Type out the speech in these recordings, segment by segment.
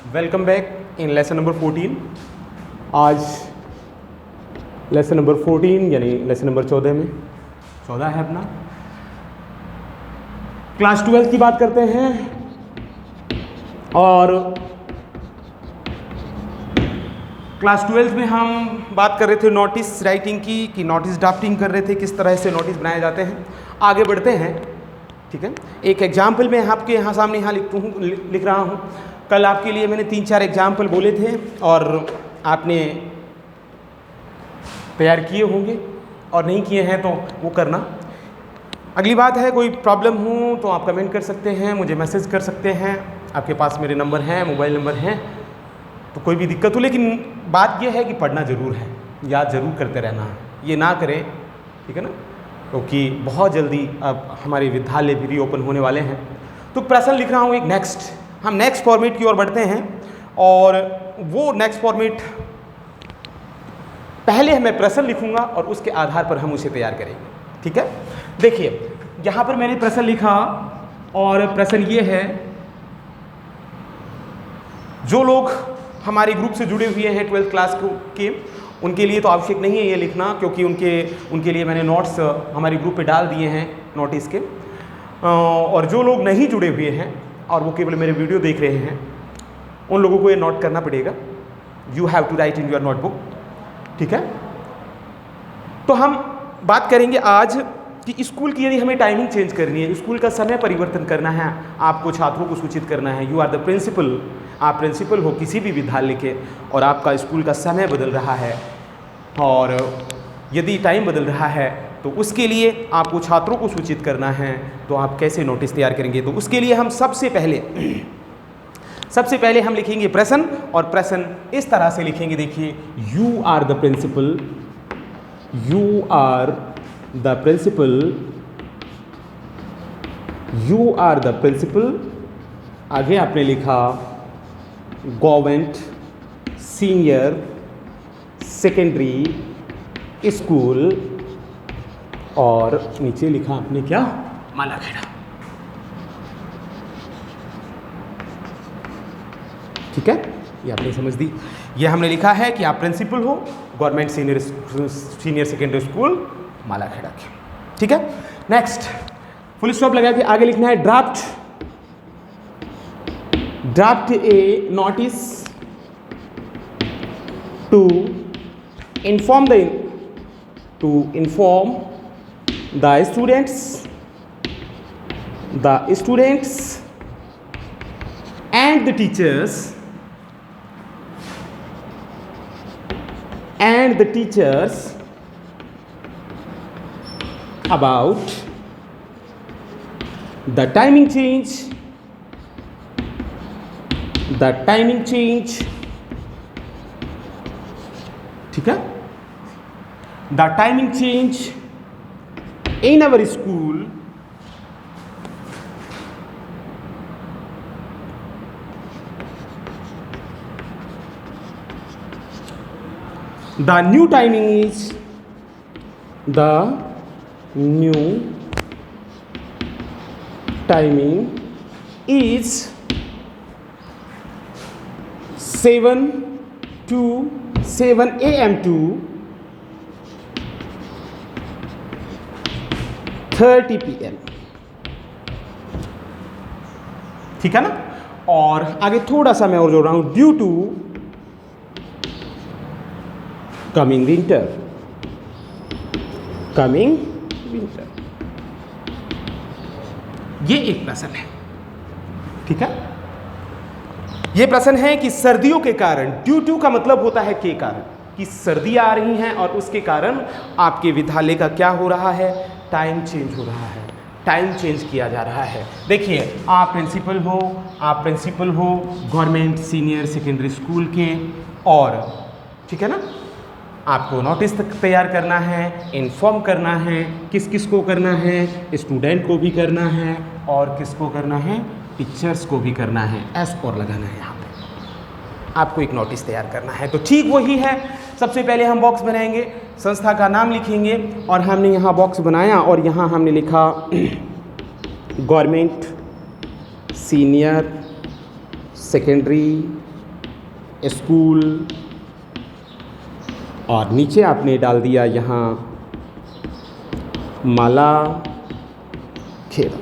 Welcome back in lesson number 14। आज lesson number 14 यानी lesson number 14 में 14 है अपना। क्लास 12 की बात करते हैं और क्लास 12 में हम बात कर रहे थे नोटिस राइटिंग की कि नोटिस ड्राफ्टिंग कर रहे थे, किस तरह से नोटिस बनाए जाते हैं। आगे बढ़ते हैं, ठीक है। एक एग्जाम्पल मैं आपके यहाँ सामने लिख रहा हूँ। कल आपके लिए मैंने 3-4 एग्जाम्पल बोले थे और आपने तैयार किए होंगे और नहीं किए हैं तो वो करना। अगली बात है, कोई प्रॉब्लम हो तो आप कमेंट कर सकते हैं, मुझे मैसेज कर सकते हैं। आपके पास मेरे नंबर हैं, मोबाइल नंबर हैं, तो कोई भी दिक्कत हो। लेकिन बात यह है कि पढ़ना ज़रूर है, याद ज़रूर करते रहना है, ये ना करें, ठीक है ना, क्योंकि बहुत जल्दी अब हमारे विद्यालय भी रीओपन होने वाले हैं। तो प्रश्न लिख रहा हूँ एक नेक्स्ट। हम नेक्स्ट फॉर्मेट की ओर बढ़ते हैं और वो नेक्स्ट फॉर्मेट पहले मैं प्रश्न लिखूंगा और उसके आधार पर हम उसे तैयार करेंगे, ठीक है। देखिए यहाँ पर मैंने प्रश्न लिखा और प्रश्न ये है, जो लोग हमारे ग्रुप से जुड़े हुए हैं 12th क्लास के, उनके लिए तो आवश्यक नहीं है ये लिखना, क्योंकि उनके लिए मैंने नोट्स हमारे ग्रुप पे डाल दिए हैं नोटिस के। और जो लोग नहीं जुड़े हुए हैं और वो केवल मेरे वीडियो देख रहे हैं, उन लोगों को ये नोट करना पड़ेगा। You have to write in your notebook, ठीक है। तो हम बात करेंगे आज कि स्कूल की यदि हमें टाइमिंग चेंज करनी है, स्कूल का समय परिवर्तन करना है, आपको छात्रों को सूचित करना है। यू आर द प्रिंसिपल, आप प्रिंसिपल हो किसी भी विद्यालय के और आपका स्कूल का समय बदल रहा है और यदि टाइम बदल रहा है तो उसके लिए आपको छात्रों को सूचित करना है। तो आप कैसे नोटिस तैयार करेंगे? तो उसके लिए हम सबसे पहले हम लिखेंगे प्रश्न, और प्रश्न इस तरह से लिखेंगे। देखिए, you are the principal, you are the principal, you are the principal. आगे आपने लिखा गवर्नमेंट सीनियर सेकेंडरी स्कूल और नीचे लिखा आपने क्या? मालाखेड़ा, ठीक है। ये आपने समझ दी। ये हमने लिखा है कि आप प्रिंसिपल हो government senior secondary school Malakheda के, ठीक है। नेक्स्ट फुल स्टॉप लगा के आगे लिखना है draft a notice to inform the students and the teachers about the timing change, ठीक है। The timing change in our school the new timing is 7 a.m. to 30 p.m. ठीक है ना। और आगे थोड़ा सा मैं और जोड़ रहा हूं, ड्यू टू कमिंग विंटर, ये एक प्रश्न है, ठीक है। ये प्रश्न है कि सर्दियों के कारण, ड्यू टू का मतलब होता है के कारण, कि सर्दियां आ रही हैं और उसके कारण आपके विद्यालय का क्या हो रहा है? टाइम चेंज हो रहा है, टाइम चेंज किया जा रहा है। देखिए, आप प्रिंसिपल हो गवर्नमेंट सीनियर सेकेंडरी स्कूल के, और ठीक है ना, आपको नोटिस तैयार करना है, इन्फॉर्म करना है। किस किस को करना है? स्टूडेंट को भी करना है और किसको करना है? टीचर्स को भी करना है। एस और लगाना है यहाँ पे, आपको एक नोटिस तैयार करना है। तो ठीक वही है, सबसे पहले हम बॉक्स बनाएंगे, संस्था का नाम लिखेंगे और हमने यहाँ बॉक्स बनाया और यहाँ हमने लिखा गवर्नमेंट सीनियर सेकेंडरी स्कूल, और नीचे आपने डाल दिया यहाँ माला खेड़ा।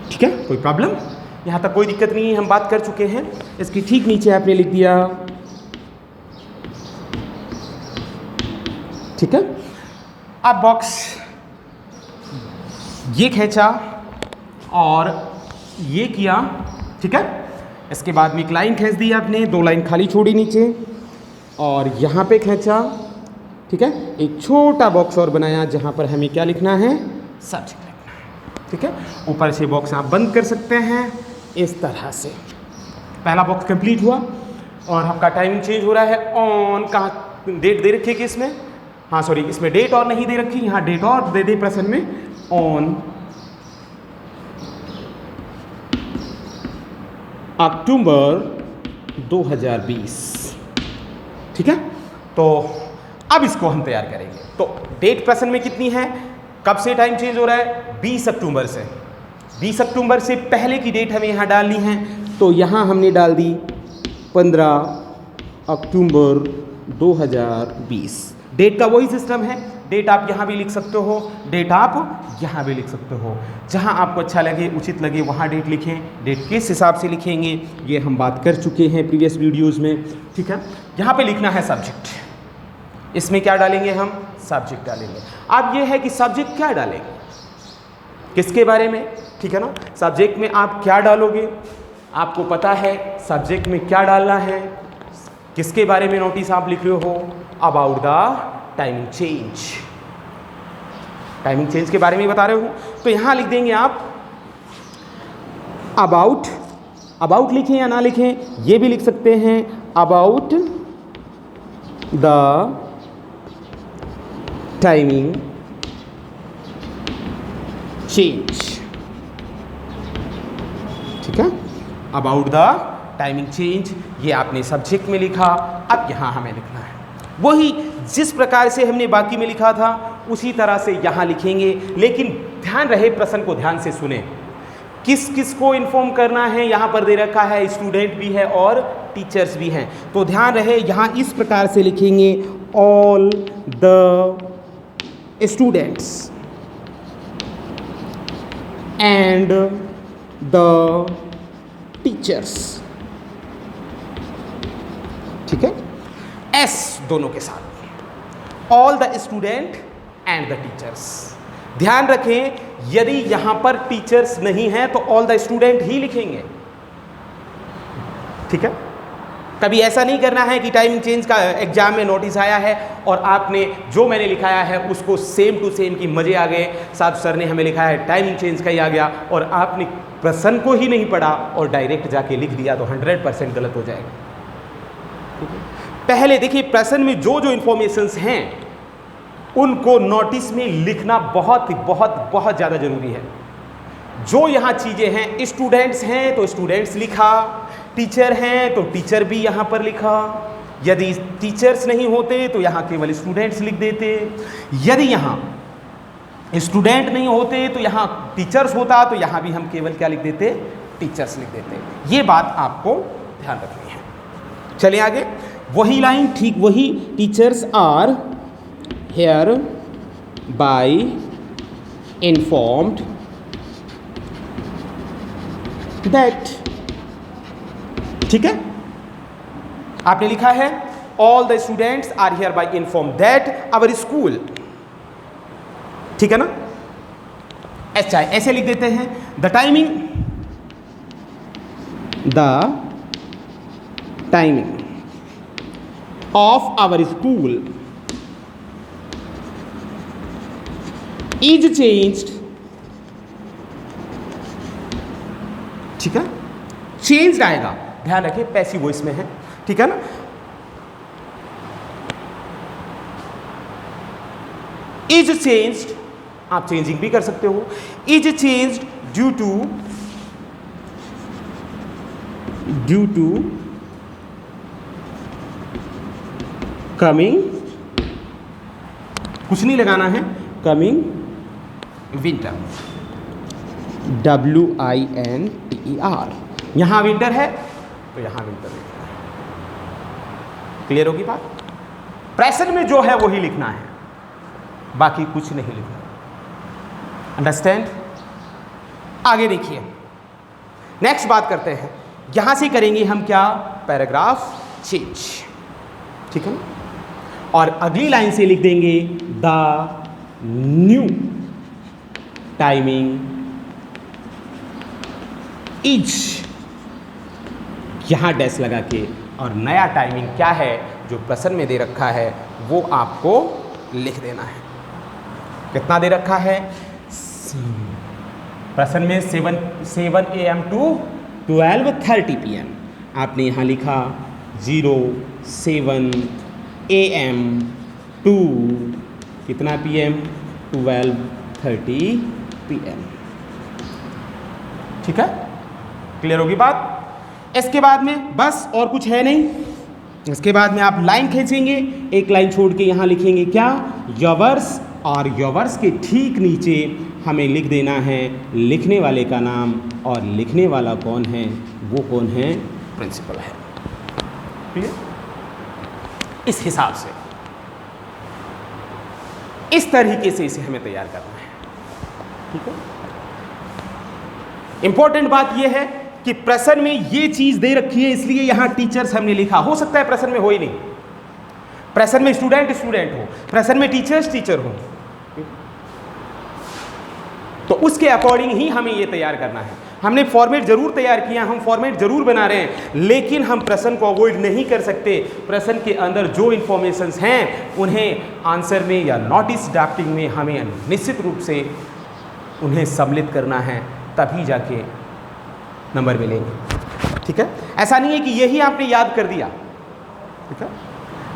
ठीक है, कोई प्रॉब्लम? यहाँ तक कोई दिक्कत नहीं है, हम बात कर चुके हैं। इसके ठीक नीचे आपने लिख दिया, ठीक है। अब बॉक्स ये खींचा और ये किया, ठीक है। इसके बाद में एक लाइन खींच दी आपने, 2 लाइन खाली छोड़ी नीचे, और यहाँ पे खींचा, ठीक है। एक छोटा बॉक्स और बनाया जहाँ पर हमें क्या लिखना है, सब्जेक्ट लिखना है, ठीक है। ऊपर से बॉक्स आप बंद कर सकते हैं इस तरह से। पहला बॉक्स कंप्लीट हुआ और आपका टाइमिंग चेंज हो रहा है। ऑन, कहाँ डेट दे रखी है कि इसमें, हाँ सॉरी, इसमें डेट और नहीं दे रखी, यहाँ डेट और दे दे प्रेजेंट में। ऑन अक्टूबर 2020, ठीक है। तो अब इसको हम तैयार करेंगे। तो डेट प्रेजेंट में कितनी है, कब से टाइम चेंज हो रहा है, 20 अक्टूबर से। 20 अक्टूबर से पहले की डेट हमें यहाँ डालनी है, तो यहाँ हमने डाल दी 15 अक्टूबर 2020। डेट का वही सिस्टम है, डेट आप यहाँ भी लिख सकते हो, डेट आप यहाँ भी लिख सकते हो, जहाँ आपको अच्छा लगे, उचित लगे वहाँ डेट लिखें। डेट किस हिसाब से लिखेंगे ये हम बात कर चुके हैं प्रीवियस वीडियोज़ में, ठीक है। यहाँ पे लिखना है सब्जेक्ट, इसमें क्या डालेंगे हम, सब्जेक्ट डालेंगे। अब ये है कि सब्जेक्ट क्या डालेंगे, किसके बारे में, ठीक है ना। सब्जेक्ट में आप क्या डालोगे, आपको पता है सब्जेक्ट में क्या डालना है, किसके बारे में नोटिस आप लिख रहे हो, about the timing change, timing change के बारे में बता रहे हो। तो यहाँ लिख देंगे आप अबाउट, अबाउट लिखें या ना लिखें ये भी लिख सकते हैं, अबाउट द टाइमिंग चेंज, ठीक है। अबाउट द टाइमिंग चेंज, ये आपने सब्जेक्ट में लिखा। अब यहाँ हमें लिखना है वही जिस प्रकार से हमने बाकी में लिखा था उसी तरह से यहाँ लिखेंगे, लेकिन ध्यान रहे प्रश्न को ध्यान से सुने, किस किस को इन्फॉर्म करना है। यहाँ पर दे रखा है स्टूडेंट भी है और टीचर्स भी हैं, तो ध्यान रहे यहाँ इस प्रकार से लिखेंगे, all the students and the teachers, ठीक है। एस दोनों के साथ, all the student and the teachers. ध्यान रखें यदि यहां पर टीचर्स नहीं है तो ऑल द स्टूडेंट ही लिखेंगे, ठीक है। कभी ऐसा नहीं करना है कि टाइमिंग चेंज का एग्जाम में नोटिस आया है और आपने जो मैंने लिखाया है उसको सेम टू सेम की मजे आ गए, साहब सर ने हमें लिखा है टाइमिंग चेंज का ही आ गया और आपने प्रश्न को ही नहीं पढ़ा और डायरेक्ट जाके लिख दिया, तो 100% गलत हो जाएगा, ठीक है। पहले देखिए प्रश्न में जो जो इंफॉर्मेशंस हैं उनको नोटिस में लिखना बहुत बहुत बहुत ज़्यादा जरूरी है। जो यहाँ चीज़ें हैं, स्टूडेंट्स हैं तो स्टूडेंट्स लिखा, टीचर हैं तो टीचर भी यहाँ पर लिखा, यदि टीचर्स नहीं होते तो यहाँ केवल स्टूडेंट्स लिख देते, यदि यहाँ स्टूडेंट नहीं होते तो यहाँ टीचर्स होता तो यहाँ भी हम केवल क्या लिख देते, टीचर्स लिख देते। ये बात आपको ध्यान रखनी है। चलिए आगे, वही लाइन, ठीक वही, teachers are hereby informed that, ठीक है। आपने लिखा है all the students are hereby inform that our school, ठीक है ना। अच्छा ऐसे लिख देते हैं, the timing of our school is changed, ठीक है। चेंज्ड आएगा, ध्यान रखिए पैसिव वॉइस में है, ठीक है ना। इज चेंज्ड आप चेंजिंग भी कर सकते हो, is changed due to coming, कुछ नहीं लगाना है, कमिंग विंटर, WINTER। यहां विंटर है तो यहाँ विंटर लिखना है। क्लियर होगी बात? प्रेजेंट में जो है वही लिखना है, बाकी कुछ नहीं लिखना। अंडरस्टैंड? आगे देखिए, नेक्स्ट बात करते हैं। यहां से करेंगे हम क्या? पैराग्राफ चेंज, ठीक है ना? और अगली लाइन से लिख देंगे द न्यू टाइमिंग इज, यहां डैश लगा के, और नया टाइमिंग क्या है जो प्रश्न में दे रखा है वो आपको लिख देना है। कितना दे रखा है? प्रश्न में 7 AM टू 12:30 PM। आपने यहाँ लिखा 07 AM टू कितना PM? 12:30 PM। ठीक है? क्लियर होगी बात? इसके बाद में बस और कुछ है नहीं। इसके बाद में आप लाइन खींचेंगे, एक लाइन छोड़ के यहाँ लिखेंगे क्या? योवर्स, और योवर्स के ठीक नीचे हमें लिख देना है लिखने वाले का नाम, और लिखने वाला कौन है? वो कौन है? प्रिंसिपल है। क्लियर? इस हिसाब से, इस तरीके से इसे हमें तैयार करना है। ठीक है? इंपॉर्टेंट बात यह है कि प्रश्न में ये चीज दे रखी है, इसलिए यहां टीचर्स हमने लिखा। हो सकता है प्रश्न में हो ही नहीं, प्रश्न में स्टूडेंट हो, प्रश्न में टीचर्स टीचर हो, तो उसके अकॉर्डिंग ही हमें ये तैयार करना है। हमने फॉर्मेट जरूर तैयार किया, हम फॉर्मेट जरूर बना रहे हैं, लेकिन हम प्रश्न को अवॉइड नहीं कर सकते। प्रश्न के अंदर जो इंफॉर्मेशंस हैं उन्हें आंसर में या नोटिस ड्राफ्टिंग में हमें निश्चित रूप से उन्हें सम्मिलित करना है, तभी जाके नंबर मिलेंगे। ठीक है? ऐसा नहीं है कि यही आपने याद कर दिया। ठीक है?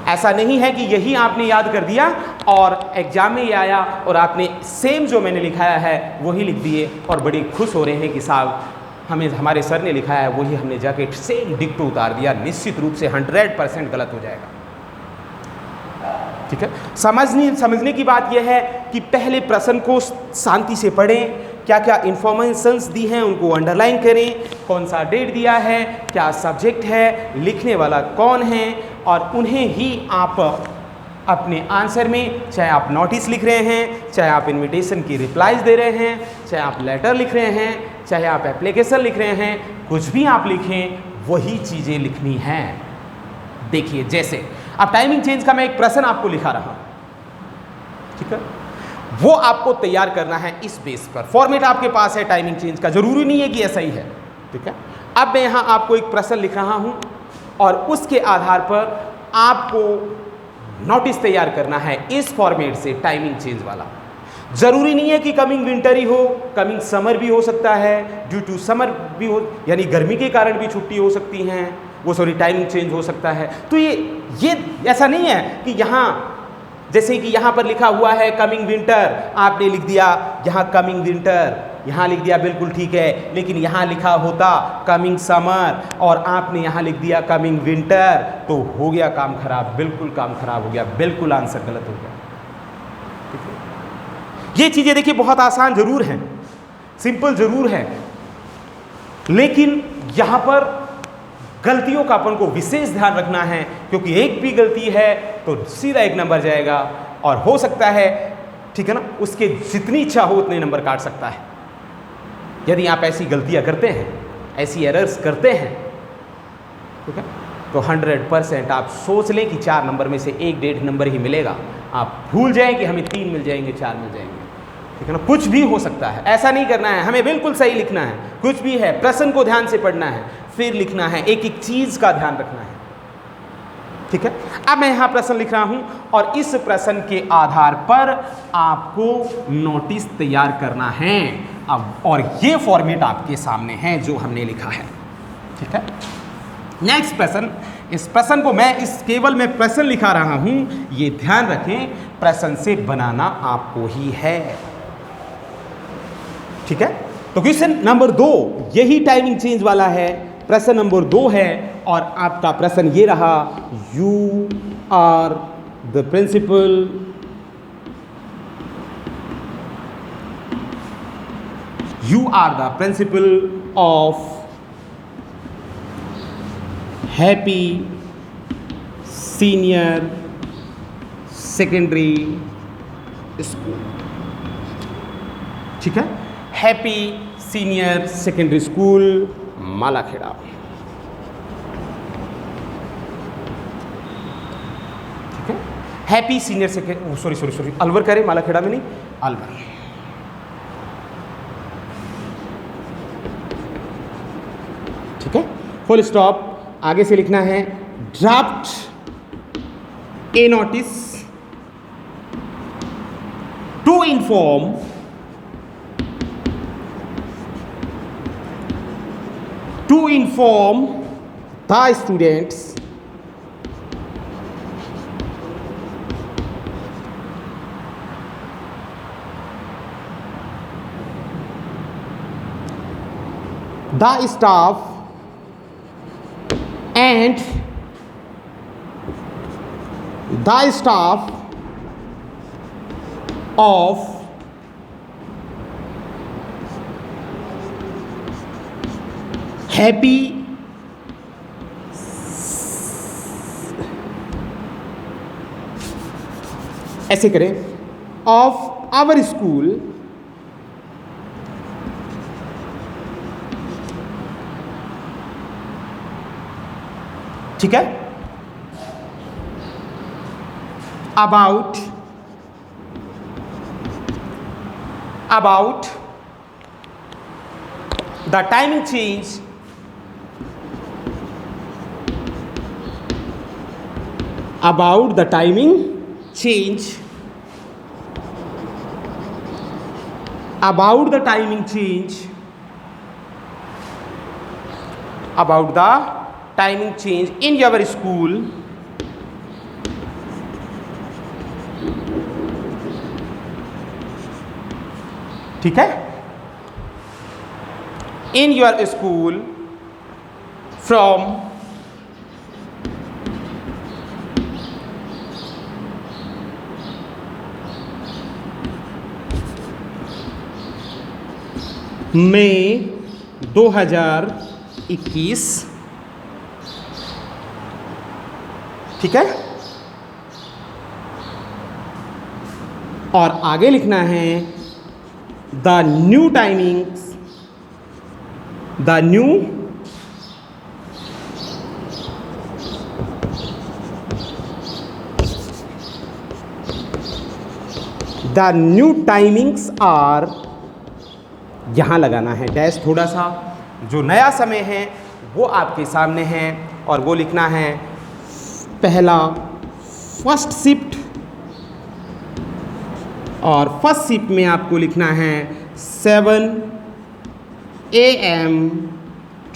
ऐसा नहीं है कि यही आपने याद कर दिया और एग्जाम में ये आया और आपने सेम जो मैंने लिखाया है वही लिख दिए और बड़ी खुश हो रहे हैं कि साहब हमें हमारे सर ने लिखाया है वही हमने जाके सेम डिक्टो उतार दिया। निश्चित रूप से 100% गलत हो जाएगा। ठीक है? समझने की बात यह है कि पहले प्रश्न को शांति से पढ़ें, क्या क्या इंफॉर्मेशंस दी हैं उनको अंडरलाइन करें, कौन सा डेट दिया है, क्या सब्जेक्ट है, लिखने वाला कौन है, और उन्हें ही आप अपने आंसर में, चाहे आप नोटिस लिख रहे हैं, चाहे आप इनविटेशन की रिप्लाईज दे रहे हैं, चाहे आप लेटर लिख रहे हैं, चाहे आप एप्लीकेशन लिख रहे हैं, कुछ भी आप लिखें वही चीज़ें लिखनी हैं। देखिए, जैसे अब टाइमिंग चेंज का मैं एक प्रश्न आपको लिखा रहा हूँ, ठीक है, वो आपको तैयार करना है इस बेस पर। फॉर्मेट आपके पास है टाइमिंग चेंज का, जरूरी नहीं है कि ऐसा ही है। ठीक है? अब मैं यहाँ आपको एक प्रश्न लिख रहा हूँ और उसके आधार पर आपको नोटिस तैयार करना है इस फॉर्मेट से, टाइमिंग चेंज वाला। जरूरी नहीं है कि कमिंग विंटर ही हो, कमिंग समर भी हो सकता है, ड्यू टू समर भी हो, यानी गर्मी के कारण भी छुट्टी हो सकती हैं, वो सॉरी टाइमिंग चेंज हो सकता है। तो ये ऐसा नहीं है कि यहाँ जैसे कि यहाँ पर लिखा हुआ है कमिंग विंटर, आपने लिख दिया यहाँ कमिंग विंटर, यहाँ लिख दिया बिल्कुल ठीक है, लेकिन यहाँ लिखा होता कमिंग समर और आपने यहाँ लिख दिया कमिंग विंटर, तो हो गया काम खराब, बिल्कुल काम खराब हो गया, बिल्कुल आंसर गलत हो गया। ठीक है? ये चीज़ें देखिए बहुत आसान जरूर हैं, सिंपल जरूर है, लेकिन यहाँ पर गलतियों का अपन को विशेष ध्यान रखना है, क्योंकि एक भी गलती है तो सीधा 1 नंबर जाएगा और हो सकता है, ठीक है ना, उसके जितनी इच्छा हो उतने नंबर काट सकता है। यदि आप ऐसी गलतियां करते हैं, ऐसी एरर्स करते हैं, ठीक है, तो 100% आप सोच लें कि 4 नंबर में से 1-1.5 नंबर ही मिलेगा। आप भूल जाएं कि हमें 3 मिल जाएंगे, 4 मिल जाएंगे, ठीक है ना, कुछ भी हो सकता है। ऐसा नहीं करना है, हमें बिल्कुल सही लिखना है। कुछ भी है, प्रश्न को ध्यान से पढ़ना है, फिर लिखना है, एक एक चीज़ का ध्यान रखना है। ठीक है? अब मैं यहाँ प्रश्न लिख रहा हूँ और इस प्रश्न के आधार पर आपको नोटिस तैयार करना है। अब और ये फॉर्मेट आपके सामने है जो हमने लिखा है। ठीक है? नेक्स्ट प्रश्न, इस प्रश्न को मैं केवल मैं प्रश्न लिखा रहा हूँ, ये ध्यान रखें, प्रश्न से बनाना आपको ही है। ठीक है? तो क्वेश्चन नंबर 2 यही टाइमिंग चेंज वाला है, प्रश्न नंबर 2 है और आपका प्रश्न ये रहा, you are the principal of happy senior secondary school. ठीक है, happy senior secondary school Malakheda. ठीक है, happy senior second sorry Alwar करें, मालाखेड़ा में नहीं, अलवर। ठीक है, फुल स्टॉप। आगे से लिखना है draft a notice to inform the students the staff and the staff of happy ऐसे करें ऑफ आवर स्कूल ठीक है, about the timing change about the timing change about the timing change in your school ठीक है, in your school from मई 2021। ठीक है, और आगे लिखना है द न्यू टाइमिंग्स आर, यहाँ लगाना है डैश थोड़ा सा, जो नया समय है वो आपके सामने है और वो लिखना है पहला फर्स्ट शिफ्ट, और फर्स्ट शिफ्ट में आपको लिखना है 7 AM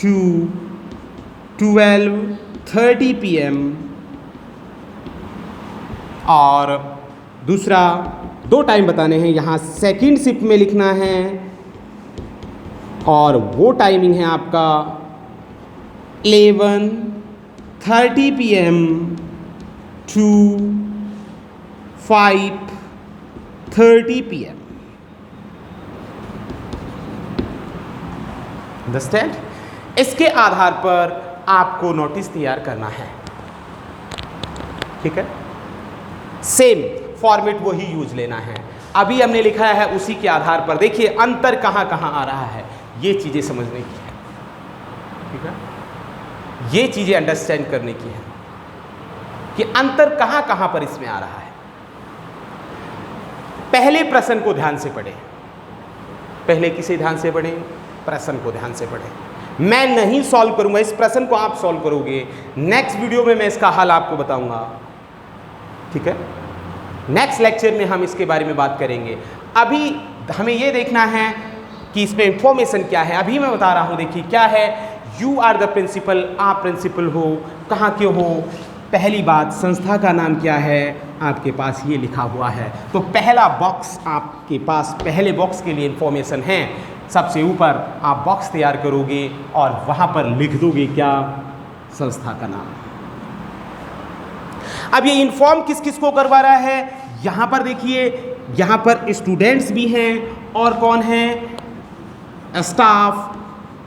to 12:30 PM, और दूसरा दो टाइम बताने हैं, यहाँ सेकंड शिफ्ट में लिखना है और वो टाइमिंग है आपका 11:30 PM to 5:30 PM। अंडरस्टैंड? इसके आधार पर आपको नोटिस तैयार करना है। ठीक है, सेम फॉर्मेट वही यूज लेना है। अभी हमने लिखा है उसी के आधार पर देखिए अंतर कहाँ कहाँ आ रहा है, ये चीज़ें समझने की है। ठीक है, ये चीज़ें अंडरस्टैंड करने की है कि अंतर कहाँ कहाँ पर इसमें आ रहा है। पहले प्रश्न को ध्यान से पढ़ें। पहले किसे ध्यान से पढ़ें? प्रश्न को ध्यान से पढ़ें। मैं नहीं सॉल्व करूंगा, इस प्रश्न को आप सॉल्व करोगे। नेक्स्ट वीडियो में मैं इसका हल आपको बताऊंगा। ठीक है, नेक्स्ट लेक्चर में हम इसके बारे में बात करेंगे। अभी हमें ये देखना है कि इसमें इंफॉर्मेशन क्या है। अभी मैं बता रहा हूँ, देखिए क्या है, यू आर द प्रिंसिपल, आप प्रिंसिपल हो, कहाँ के हो। पहली बात, संस्था का नाम क्या है, आपके पास ये लिखा हुआ है। तो पहला बॉक्स आपके पास, पहले बॉक्स के लिए इंफॉर्मेशन है। सबसे ऊपर आप बॉक्स तैयार करोगे और वहाँ पर लिख दोगे क्या, संस्था का नाम। अब ये इन्फॉर्म किस किस को करवा रहा है, यहाँ पर देखिए, यहाँ पर स्टूडेंट्स भी हैं और कौन है, स्टाफ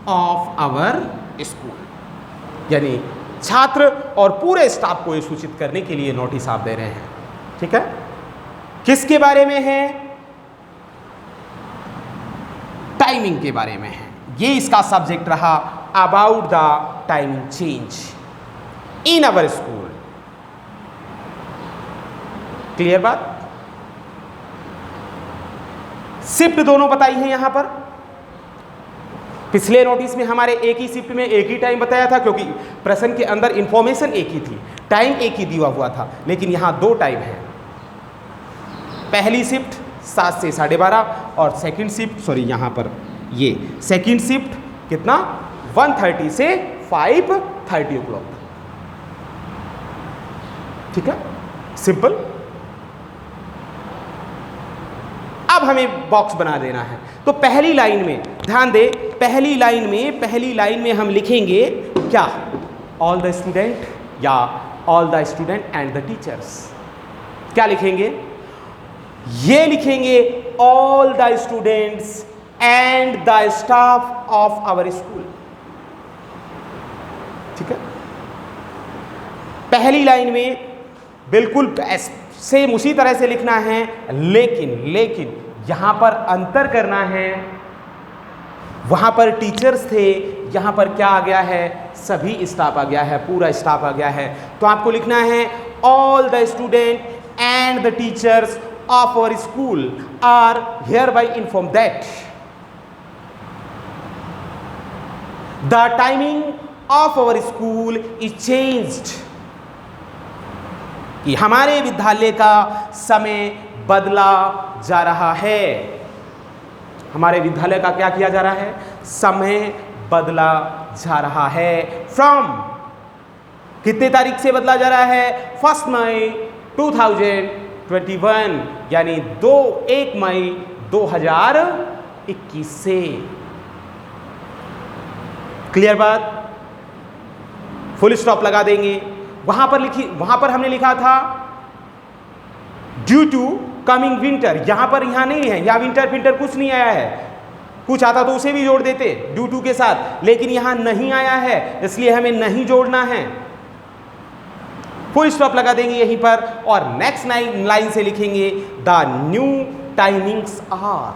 ऑफ आवर स्कूल, यानी छात्र और पूरे स्टाफ को ये सूचित करने के लिए नोटिस आप दे रहे हैं। ठीक है, किसके बारे में है? टाइमिंग के बारे में है। ये इसका सब्जेक्ट रहा, about the timing change in our school. Clear बात? शिफ्ट दोनों बताई है यहां पर। पिछले नोटिस में हमारे एक ही शिफ्ट में एक ही टाइम बताया था, क्योंकि प्रश्न के अंदर इंफॉर्मेशन एक ही थी, टाइम एक ही दिया हुआ था, लेकिन यहां दो टाइम है। पहली शिफ्ट 7 से 12:30 और सेकंड शिफ्ट, सॉरी यहां पर ये सेकंड शिफ्ट कितना 1:30 से 5:30 o'clock। ठीक है, सिंपल। अब हमें बॉक्स बना देना है। तो पहली लाइन में ध्यान दे, पहली लाइन में हम लिखेंगे क्या? ऑल द स्टूडेंट या all the student and the teachers. क्या लिखेंगे? ये लिखेंगे all the students and the staff of our school. ठीक है, पहली लाइन में बिल्कुल सेम उसी तरह से लिखना है, लेकिन यहां पर अंतर करना है। वहां पर टीचर्स थे, यहां पर क्या आ गया है? सभी स्टाफ आ गया है, पूरा स्टाफ आ गया है। तो आपको लिखना है all the student and the teachers of our school are hereby inform that the timing of our school is changed. कि हमारे विद्यालय का समय बदला जा रहा है। हमारे विद्यालय का क्या किया जा रहा है? समय बदला जा रहा है। फ्रॉम कितने तारीख से बदला जा रहा है? 1 मई 2021, यानी 1 मई 2021 से। क्लियर बात? फुल स्टॉप लगा देंगे। वहां पर हमने लिखा था ड्यू टू कमिंग विंटर। यहां नहीं है, यहां विंटर कुछ नहीं आया है। कुछ आता तो उसे भी जोड़ देते ड्यू टू के साथ, लेकिन यहां नहीं आया है, इसलिए हमें नहीं जोड़ना है। फुल स्टॉप लगा देंगे यहीं पर और नेक्स्ट लाइन से लिखेंगे द न्यू टाइमिंग्स आर,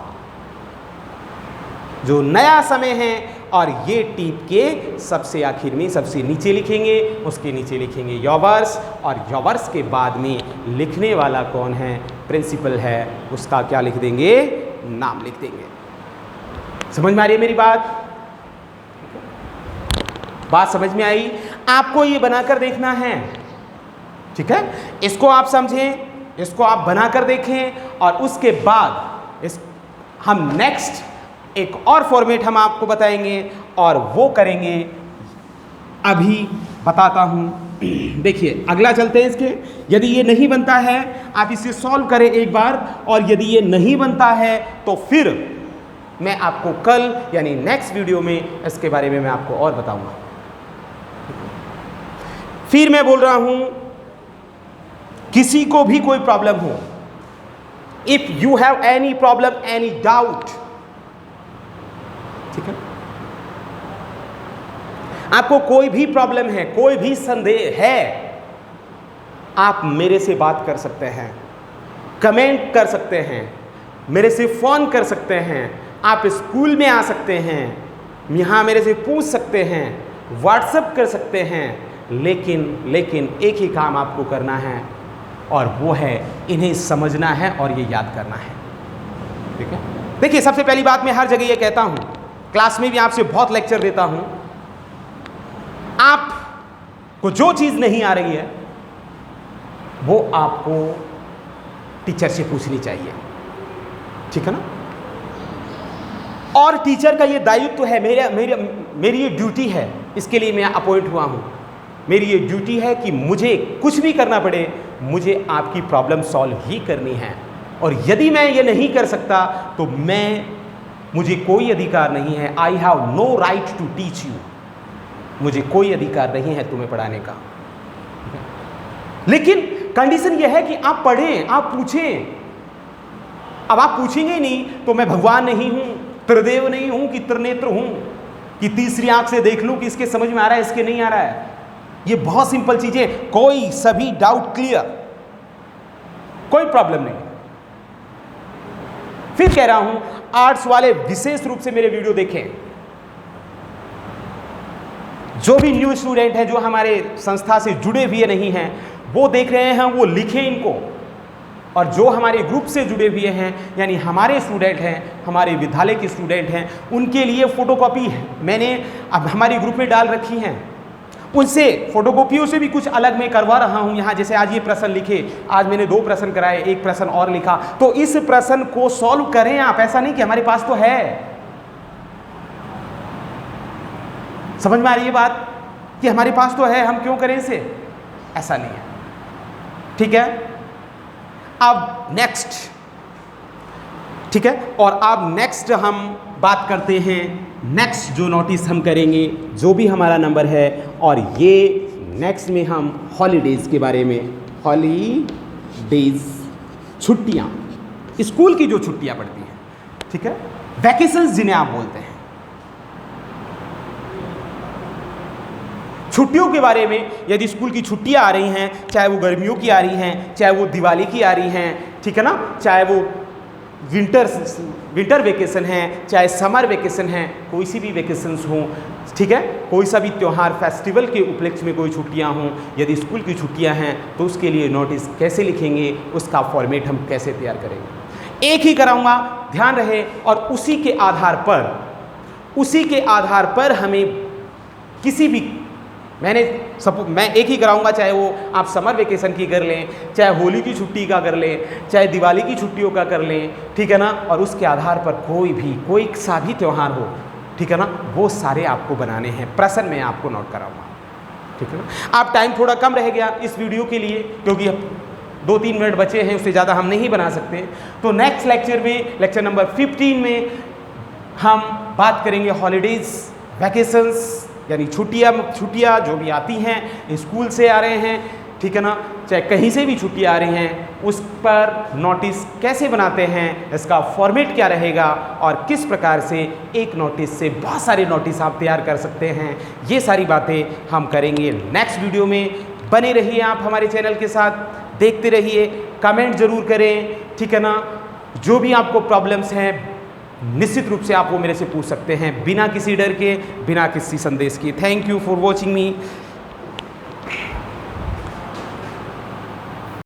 जो नया समय है। और ये टीप के सबसे आखिर में सबसे नीचे लिखेंगे, उसके नीचे लिखेंगे योवर्स, और योवर्स के बाद में लिखने वाला कौन है? प्रिंसिपल है, उसका क्या लिख देंगे? नाम लिख देंगे। समझ में आ रही है मेरी बात? बात समझ में आई? आपको ये बनाकर देखना है। ठीक है, इसको आप समझें, इसको आप बनाकर देखें, और उसके बाद हम नेक्स्ट एक और फॉर्मेट हम आपको बताएंगे, और वो करेंगे अभी बताता हूं। देखिए अगला चलते हैं इसके। यदि ये नहीं बनता है आप इसे सॉल्व करें एक बार, और यदि ये नहीं बनता है तो फिर मैं आपको कल यानी नेक्स्ट वीडियो में इसके बारे में मैं आपको और बताऊंगा। फिर मैं बोल रहा हूं, किसी को भी कोई प्रॉब्लम हो, if you have any problem, any doubt, ठीक है, आपको कोई भी प्रॉब्लम है, कोई भी संदेह है, आप मेरे से बात कर सकते हैं, कमेंट कर सकते हैं, मेरे से फ़ोन कर सकते हैं, आप स्कूल में आ सकते हैं, यहाँ मेरे से पूछ सकते हैं, व्हाट्सएप कर सकते हैं, लेकिन एक ही काम आपको करना है, और वो है इन्हें समझना है और ये याद करना है। ठीक है, देखिए सबसे पहली बात मैं हर जगह ये कहता हूँ, क्लास में भी आपसे बहुत लेक्चर देता हूँ, आपको जो चीज़ नहीं आ रही है वो आपको टीचर से पूछनी चाहिए। ठीक है ना? और टीचर का ये दायित्व है, मेरी ये ड्यूटी है, इसके लिए मैं अपॉइंट हुआ हूँ। मेरी ये ड्यूटी है कि मुझे कुछ भी करना पड़े, मुझे आपकी प्रॉब्लम सॉल्व ही करनी है, और यदि मैं ये नहीं कर सकता तो मुझे कोई अधिकार नहीं है, I have no right to teach you, मुझे कोई अधिकार नहीं है तुम्हें पढ़ाने का। लेकिन कंडीशन यह है कि आप पढ़ें, आप पूछें। अब आप पूछेंगे ही नहीं तो मैं भगवान नहीं हूं, त्रिदेव नहीं हूं कि त्रिनेत्र हूं, कि तीसरी आंख से देख लूं कि इसके समझ में आ रहा है, इसके नहीं आ रहा है। ये बहुत सिंपल चीजें, कोई सभी डाउट क्लियर, कोई प्रॉब्लम नहीं। फिर कह रहा हूं आर्ट्स वाले विशेष रूप से मेरे वीडियो देखें। जो भी न्यू स्टूडेंट हैं, जो हमारे संस्था से जुड़े हुए नहीं हैं, वो देख रहे हैं, वो लिखें इनको। और जो हमारे ग्रुप से जुड़े हुए हैं, यानी हमारे स्टूडेंट हैं, हमारे विद्यालय के स्टूडेंट हैं, उनके लिए फोटोकॉपी मैंने अब हमारे ग्रुप में डाल रखी हैं। उनसे फोटोकॉपियों से भी कुछ अलग मैं करवा रहा हूं। यहाँ जैसे आज ये प्रश्न लिखे, आज मैंने 2 प्रश्न कराए, 1 प्रश्न और लिखा, तो इस प्रश्न को सॉल्व करें आप। ऐसा नहीं कि हमारे पास तो है। समझ में आ रही है बात कि हमारे पास तो है, हम क्यों करें इसे? ऐसा नहीं है, ठीक है। अब नेक्स्ट, ठीक है, और अब नेक्स्ट हम बात करते हैं। नेक्स्ट जो नोटिस हम करेंगे, जो भी हमारा नंबर है, और ये नेक्स्ट में हम हॉलीडेज के बारे में, हॉलीडेज छुट्टियां, स्कूल की जो छुट्टियां पड़ती हैं, ठीक है, वैकेशंस जिन्हें आप बोलते हैं, छुट्टियों के बारे में। यदि स्कूल की छुट्टियां आ रही हैं, चाहे वो गर्मियों की आ रही हैं, चाहे वो दिवाली की आ रही हैं, ठीक है ना, चाहे वो विंटर वेकेशन है, चाहे समर वेकेशन है, कोई सी भी वेकेशंस हों, ठीक है, कोई सा भी त्यौहार फेस्टिवल के उपलक्ष्य में कोई छुट्टियां हों, यदि स्कूल की छुट्टियां हैं तो उसके लिए नोटिस कैसे लिखेंगे, उसका फॉर्मेट हम कैसे तैयार करेंगे, एक ही कराऊंगा, ध्यान रहे। और उसी के आधार पर हमें किसी भी, मैं एक ही कराऊंगा, चाहे वो आप समर वेकेशन की कर लें, चाहे होली की छुट्टी का कर लें, चाहे दिवाली की छुट्टियों का कर लें, ठीक है ना, और उसके आधार पर कोई सा भी त्यौहार हो, ठीक है ना, वो सारे आपको बनाने हैं। प्रश्न में आपको नोट कराऊंगा, ठीक है ना। आप टाइम थोड़ा कम रह गया इस वीडियो के लिए, क्योंकि अब 2-3 मिनट बचे हैं, उससे ज़्यादा हम नहीं बना सकते। तो नेक्स्ट लेक्चर में, लेक्चर नंबर 15 में हम बात करेंगे हॉलीडेज, वैकेशंस, यानी छुट्टियाँ जो भी आती हैं, स्कूल से आ रहे हैं, ठीक है ना, चाहे कहीं से भी छुट्टियाँ आ रही हैं, उस पर नोटिस कैसे बनाते हैं, इसका फॉर्मेट क्या रहेगा, और किस प्रकार से एक नोटिस से बहुत सारे नोटिस आप तैयार कर सकते हैं, ये सारी बातें हम करेंगे नेक्स्ट वीडियो में। बने रहिए आप हमारे चैनल के साथ, देखते रहिए, कमेंट ज़रूर करें, ठीक है ना। जो भी आपको प्रॉब्लम्स हैं, निश्चित रूप से आप वो मेरे से पूछ सकते हैं, बिना किसी डर के, बिना किसी संदेश के। Thank you for watching me.